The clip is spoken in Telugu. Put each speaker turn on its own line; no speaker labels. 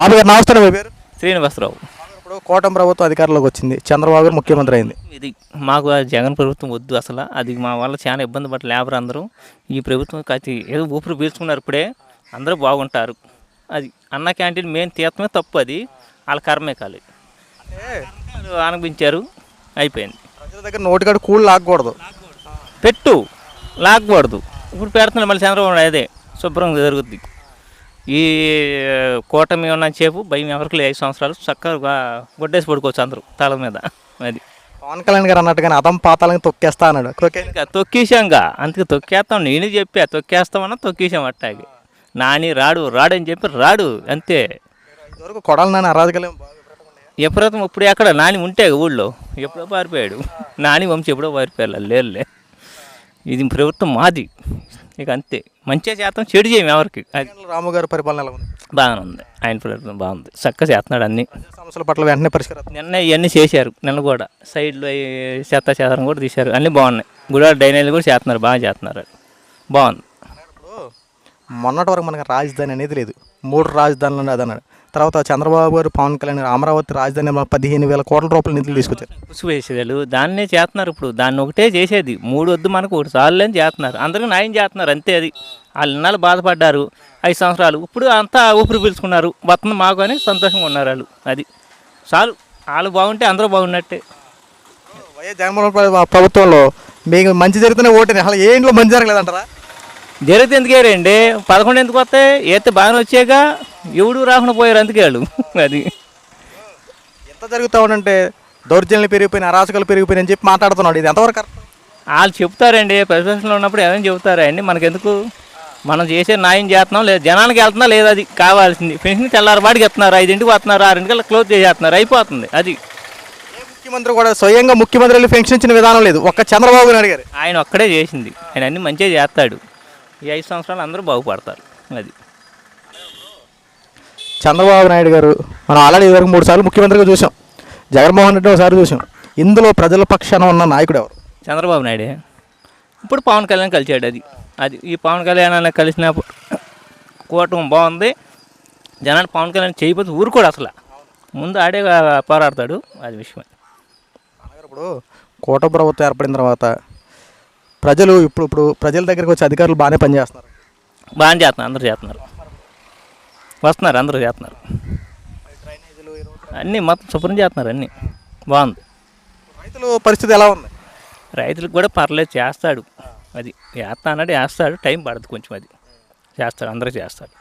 బాబు గారు నమస్తే. మీ పేరు?
శ్రీనివాసరావు.
ఇప్పుడు కూటమి ప్రభుత్వం అధికారంలోకి వచ్చింది, చంద్రబాబు గారు ముఖ్యమంత్రి అయింది.
ఇది మాకు ఆ జగన్ ప్రభుత్వం వద్దు అసలు. అది మా వల్ల చాలా ఇబ్బంది పడ్డ లేబర్ అందరూ ఈ ప్రభుత్వం కతి ఏదో ఊపిరి పీల్చుకున్నారు. ఇప్పుడే అందరూ బాగుంటారు. అది అన్న క్యాంటీన్ మెయిన్ తీర్థమే తప్పు, అది వాళ్ళ కర్మే కాలేదు. అనిపించారు, అయిపోయింది.
ప్రజల దగ్గర నోటికాడు కూళ్ళు లాగకూడదు,
పెట్టు లాగకూడదు. ఇప్పుడు పెడుతున్నారు మళ్ళీ చంద్రబాబు నాయుడు, అదే శుభ్రంగా జరుగుద్ది. ఈ కూటమి ఉన్న చేపు భయం ఎవరికి 5 సంవత్సరాలు చక్కగా గొడ్డేసి పడుకోవచ్చు అందరూ తల మీద. అది
పవన్ కళ్యాణ్ గారు అన్నట్టుగానే అదం పాతాలని తొక్కేస్తా అన్నాడు.
ఇంకా తొక్కేసాంగా, అందుకే తొక్కేస్తాం. నేను చెప్పా తొక్కేస్తామన్నా తొక్కేసాం. అట్టాగే నాని రాడు అని చెప్పి రాడు, అంతే.
ఇదివరకు కొడాలి నాని అరాజకలేం
ఎప్పుడైతే ఇప్పుడు ఎక్కడ నాని ఉంటే ఊళ్ళో ఎప్పుడో పారిపోయాడు. నాని వంశీ ఎప్పుడో పారిపోయారు, లేరులే. ఇది ప్రభుత్వం మాది, ఇక అంతే. మంచిగా చేస్తాం, చెడు చేయము ఎవరికి.
రాము గారి పరిపాలన ఎలా ఉంది?
బాగానే ఉంది, ఆయన ప్రభుత్వం బాగుంది, చక్కగా చేస్తున్నాడు అన్ని
సమస్యల పట్ల వెంటనే పరిష్కారం.
నిన్న ఇవన్నీ చేశారు, నిన్న కూడా సైడ్లో చెత్త చెదారం కూడా తీశారు, అన్నీ బాగున్నాయి. గుడివాడ డైనైలు కూడా చేస్తున్నారు, బాగా చేస్తున్నారు, బాగుంది.
మొన్నటి వరకు మనకి రాజధాని అనేది లేదు, 3 రాజధానులు అది అన్నాడు. తర్వాత చంద్రబాబు గారు పవన్ కళ్యాణ్ గారు అమరావతి రాజధాని 15,000 కోట్ల రూపాయల నిధులు తీసుకొచ్చారు.
పుసు వేసేదాళ్ళు దాన్నే చేస్తున్నారు. ఇప్పుడు దాన్ని ఒకటే చేసేది, 3 వద్దు మనకు 1 చాలు అని చేస్తున్నారు. అందరికీ న్యాయం చేస్తున్నారు, అంతే. అది వాళ్ళు ఇన్నాళ్ళు బాధపడ్డారు 5 సంవత్సరాలు, ఇప్పుడు అంతా ఊపిరి పీల్చుకున్నారు. వస్తుంది మాకు అని సంతోషంగా ఉన్నారు వాళ్ళు. అది చాలు, వాళ్ళు బాగుంటే అందరూ బాగున్నట్టే.
వైఎస్ జగన్మోహన్ ప్రభుత్వంలో మీకు మంచి జరిగితేనే ఓటేనే, అసలు ఏ ఇంట్లో మంచి జరగలేదంటారా?
జరిగితే ఎందుకే రండి, 11 ఎందుకు వస్తాయి? అయితే బాగానే వచ్చాక ఎవడు రాకుండా పోయారు, అందుకే వాళ్ళు. అది
ఎంత జరుగుతూ ఉందంటే దౌర్జన్యాలు పెరిగిపోయినాయి, అరాచకాలు పెరిగిపోయినాయి అని చెప్పి మాట్లాడుతున్నాడు. ఇది ఎంతవరకు?
వాళ్ళు చెప్తారండి, ప్రతిపక్షంలో ఉన్నప్పుడు ఏమైనా చెబుతారండి. మనకెందుకు, మనం చేసే న్యాయం చేస్తున్నాం లేదు, జనానికి వెళ్తున్నా లేదు, అది కావాల్సింది. పెన్షన్ తెల్లారబాటికి ఇస్తున్నారు, 5ంటికి వస్తున్నారు, 6ంటికల్లా క్లోజ్ చేసేస్తున్నారు, అయిపోతుంది. అది
ముఖ్యమంత్రి కూడా స్వయంగా ముఖ్యమంత్రి వెళ్ళి పెన్షన్ ఇచ్చిన విధానం లేదు, ఒక్క చంద్రబాబు నాయుడు గారు.
ఆయన ఒక్కడే చేసింది, ఆయన అన్ని మంచిగా చేస్తాడు. ఈ 5 సంవత్సరాలు అందరూ బాగుపడతారు. అది
చంద్రబాబు నాయుడు గారు మనం ఆల్రెడీ ఇదివరకు 3 సార్లు ముఖ్యమంత్రిగా చూసాం, జగన్మోహన్ రెడ్డి ఒకసారి చూసాం. ఇందులో ప్రజల పక్షాన ఉన్న నాయకుడు ఎవరు?
చంద్రబాబు నాయుడే. ఇప్పుడు పవన్ కళ్యాణ్ కలిసాడు. అది ఈ పవన్ కళ్యాణ్ అన్న కలిసిన కూటమి బాగుంది. జనాన్ని పవన్ కళ్యాణ్ చేయకపోతే ఊరుకోడు అసలు, ముందు ఆడే పోరాడతాడు. అది విషయం.
ఇప్పుడు కూటమి ప్రభుత్వం ఏర్పడిన తర్వాత ప్రజలు ఇప్పుడు ప్రజల దగ్గరికి వచ్చి అధికారులు బాగానే పనిచేస్తున్నారు.
బాగానే చేస్తున్నారు, అందరూ చేస్తున్నారు, వస్తున్నారు, అందరూ చేస్తున్నారు. అన్నీ మొత్తం శుభ్రం చేస్తున్నారు, అన్నీ బాగుంది.
రైతుల పరిస్థితి ఎలా ఉంది?
రైతులకు కూడా పర్లేదు, చేస్తాడు. అది వేస్తా అన్నాడు, వేస్తాడు, టైం పడుతుంది కొంచెం. అది చేస్తాడు, అందరూ చేస్తాడు.